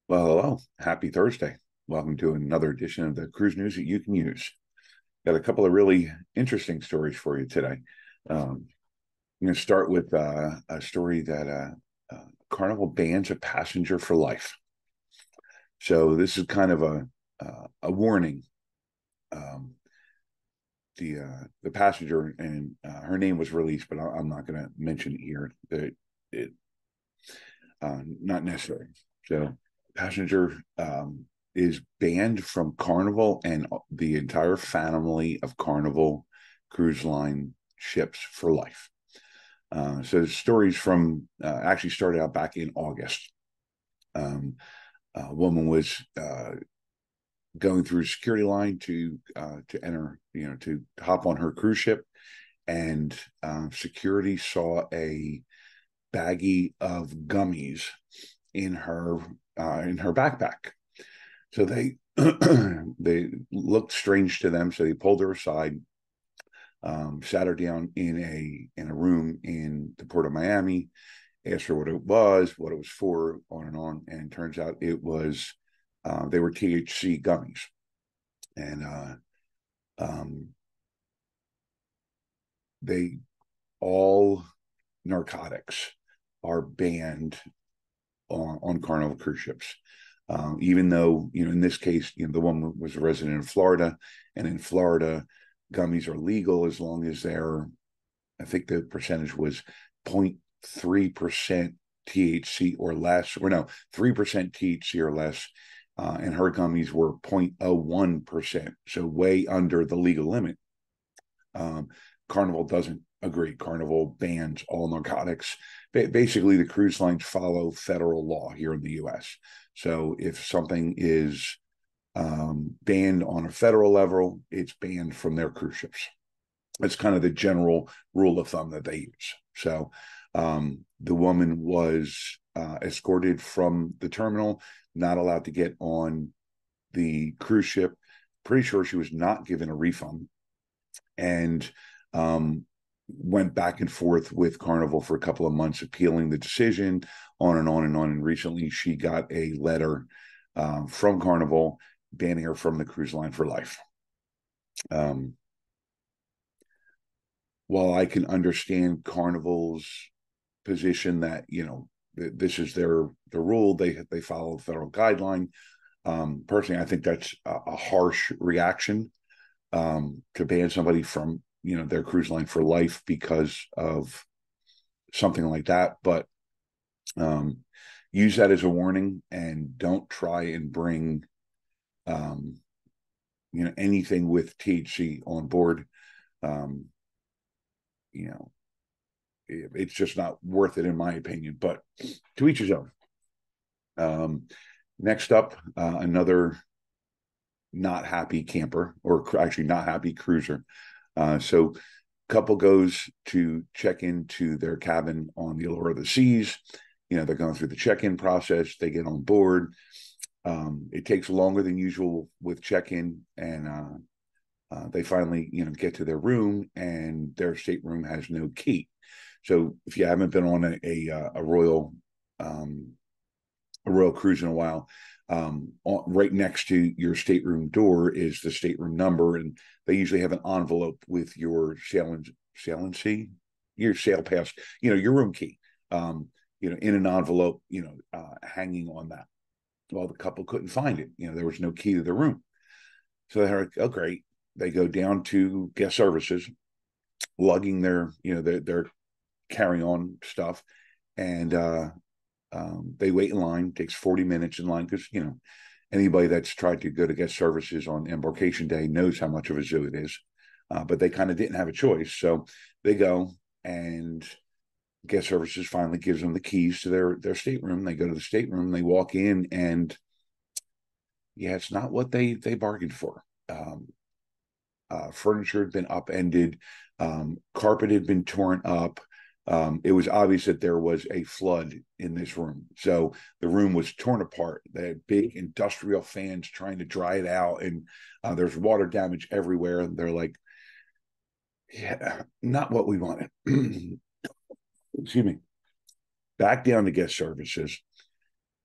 Well, hello. Happy Thursday. Welcome to another edition of the cruise news that you can use. Got a couple of really interesting stories for you today. I'm going to start with a story that Carnival bans a passenger for life. So this is kind of a warning. Um, the passenger and her name was released, but I'm not going to mention it here. That it not necessary. So passenger is banned from Carnival and the entire family of Carnival cruise line ships for life. So the stories from actually started out back in August. A woman was going through a security line to enter, to hop on her cruise ship, and security saw a baggie of gummies in her backpack. So they they looked strange to them. So they pulled her aside, sat her down in a room in the port of Miami, asked her what it was for, on and on. And it turns out it was they were THC gummies, and um, they all narcotics are banned on Carnival cruise ships. Even though, in this case, the woman was a resident of Florida, and in Florida, gummies are legal as long as I think the percentage was 0.3% THC or less, or no, 3% THC or less. And her gummies were 0.01%, so way under the legal limit. Um, Carnival doesn't agree. Carnival bans all narcotics. Basically, the cruise lines follow federal law here in the U.S. So if something is banned on a federal level, it's banned from their cruise ships. That's kind of the general rule of thumb that they use. So the woman was escorted from the terminal, not allowed to get on the cruise ship. Pretty sure she was not given a refund, and went back and forth with Carnival for a couple of months, appealing the decision, on and on and on. And recently, she got a letter from Carnival banning her from the cruise line for life. Um, while I can understand Carnival's position that this is their rule, they follow federal guideline. Personally, I think that's a harsh reaction, to ban somebody from their cruise line for life because of something like that. But um, use that as a warning, and don't try and bring um, anything with THC on board. Um, you know, it's just not worth it in my opinion. But to each his own. Um, Next up, another not happy camper, or actually not happy cruiser. So couple goes to check into their cabin on the Allure of the Seas. They're going through the check-in process. They get on board. It takes longer than usual with check-in, and they finally, get to their room, and their stateroom has no key. So if you haven't been on um, a royal cruise in a while, right next to your stateroom door is the stateroom number, and they usually have an envelope with your sailing your sail pass, your room key, in an envelope, hanging on that. Well, the couple couldn't find it. There was no key to the room, so they're like, "Oh, great!" They go down to guest services, lugging their carry on stuff, and they wait in line. It takes 40 minutes in line because anybody that's tried to go to guest services on embarkation day knows how much of a zoo it is. But they kind of didn't have a choice, so they go, and guest services finally gives them the keys to their stateroom. They go to the stateroom. They walk in, and yeah, it's not what they bargained for. Furniture had been upended, carpet had been torn up. It was obvious that there was a flood in this room. So the room was torn apart. They had big industrial fans trying to dry it out, and there's water damage everywhere. And they're like, yeah, not what we wanted. Excuse me. Back down to guest services,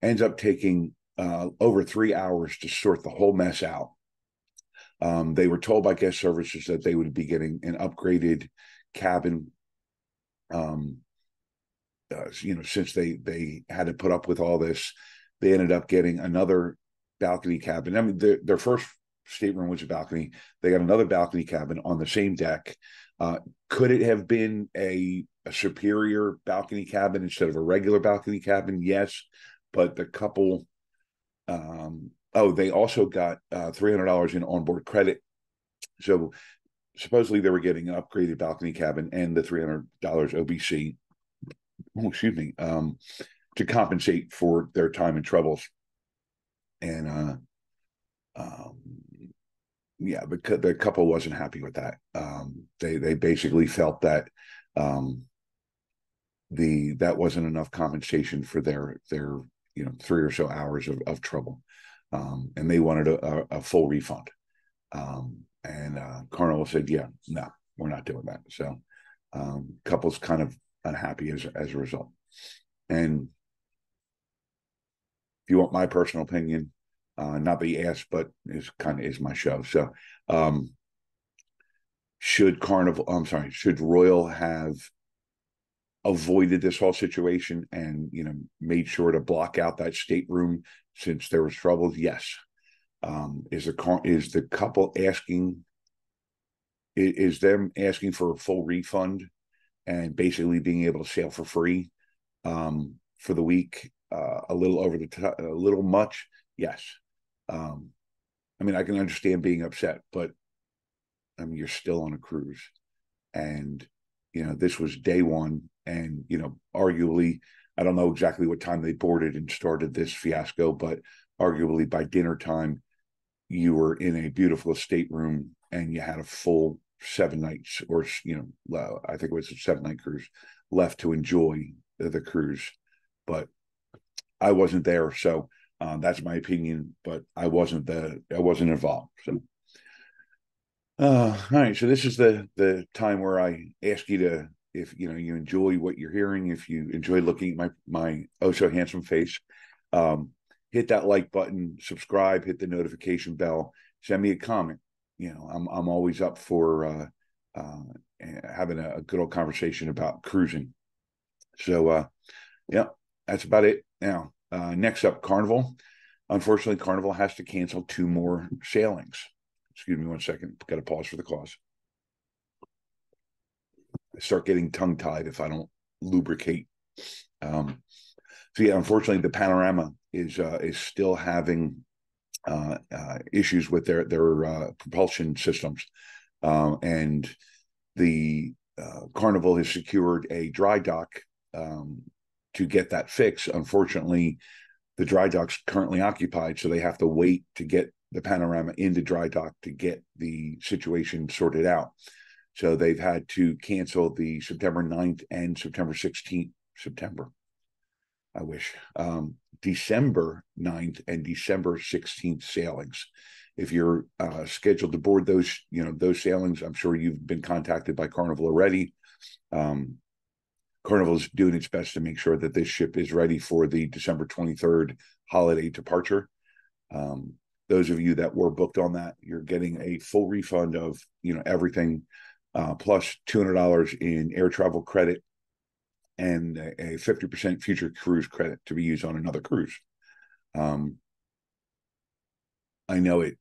ends up taking over 3 hours to sort the whole mess out. They were told by guest services that they would be getting an upgraded cabin. Since they had to put up with all this, they ended up getting another balcony cabin. I mean, their first stateroom was a balcony. They got another balcony cabin on the same deck. Could it have been a superior balcony cabin instead of a regular balcony cabin? Yes, but the couple. They also got $300 in onboard credit. So supposedly they were getting an upgraded balcony cabin and the $300 OBC. Oh, excuse me. To compensate for their time and troubles. And but the couple wasn't happy with that. They basically felt that that wasn't enough compensation for their 3 or so hours of trouble, and they wanted a full refund. And Carnival said, "Yeah, no, we're not doing that." So couple's kind of unhappy as a result. And if you want my personal opinion, not that you asked, but is my show. So should Royal have avoided this whole situation and made sure to block out that stateroom since there was trouble? Yes. Is the couple asking? Is them asking for a full refund and basically being able to sail for free for the week a little a little much? Yes. I mean, I can understand being upset, but I mean, you're still on a cruise, and this was day one, and arguably, I don't know exactly what time they boarded and started this fiasco, but arguably by dinner time, you were in a beautiful stateroom and you had a full 7 nights, or I think it was a 7-night cruise left to enjoy the cruise. But I wasn't there, so that's my opinion. But I wasn't involved. So, all right. So this is the time where I ask you to, if you enjoy what you're hearing, if you enjoy looking at my oh so handsome face, hit that like button, subscribe, hit the notification bell, send me a comment. I'm always up for having a good old conversation about cruising. So that's about it. Now, next up, Carnival. Unfortunately, Carnival has to cancel 2 more sailings. Excuse me 1 second. Got to pause for the cause. I start getting tongue-tied if I don't lubricate. Unfortunately, the Panorama is still having issues with their propulsion systems, and the Carnival has secured a dry dock to get that fixed. Unfortunately, the dry dock's currently occupied, so they have to wait to get the Panorama into dry dock to get the situation sorted out. So they've had to cancel the September 9th and September 16th. December 9th and December 16th sailings. If you're scheduled to board those sailings, I'm sure you've been contacted by Carnival already. Carnival is doing its best to make sure that this ship is ready for the December 23rd holiday departure. Those of you that were booked on that, you're getting a full refund of everything, plus $200 in air travel credit and a 50% future cruise credit to be used on another cruise. I know it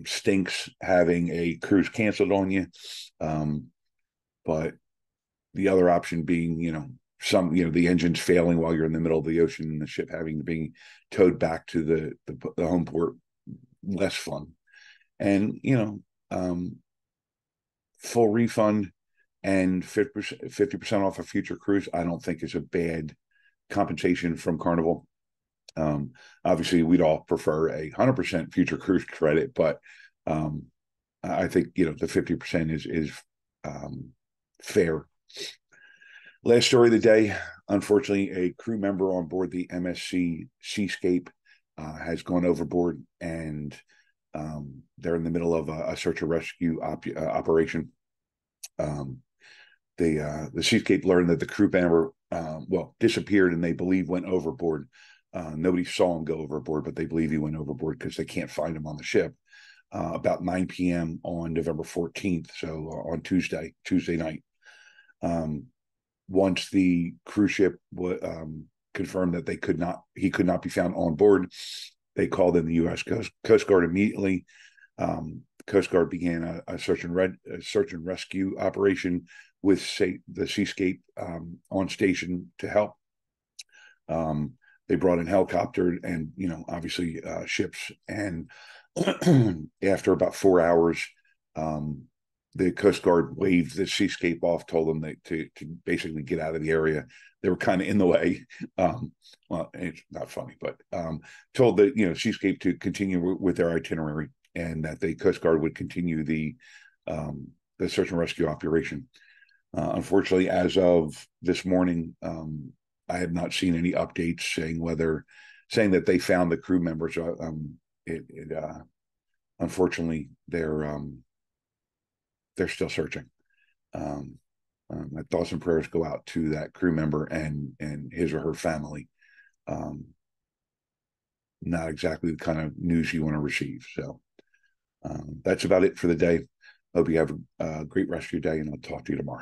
stinks having a cruise canceled on you, but the other option being, the engine's failing while you're in the middle of the ocean and the ship having to be towed back to the home port, less fun. And full refund and 50% off a future cruise, I don't think is a bad compensation from Carnival. Obviously, we'd all prefer 100% future cruise credit, but I think the 50% is fair. Last story of the day. Unfortunately, a crew member on board the MSC Seascape has gone overboard, and they're in the middle of a search and rescue operation. The Seascape learned that the crew member disappeared, and they believe went overboard. Nobody saw him go overboard, but they believe he went overboard because they can't find him on the ship. About 9 p.m. on November 14th, so on Tuesday night. Once the cruise ship confirmed that he could not be found on board, they called in the U.S. Coast Guard immediately. The Coast Guard began a search and rescue operation with the Seascape on station to help. They brought in helicopter and, obviously ships. And after about 4 hours, the Coast Guard waved the Seascape off, told them to basically get out of the area. They were kind of in the way. Well, it's not funny, but told the Seascape to continue with their itinerary, and that the Coast Guard would continue the search and rescue operation. Unfortunately, as of this morning, I have not seen any updates saying that they found the crew members. Unfortunately, they're still searching. My thoughts and prayers go out to that crew member and his or her family. Not exactly the kind of news you want to receive. So that's about it for the day. Hope you have a great rest of your day, and I'll talk to you tomorrow.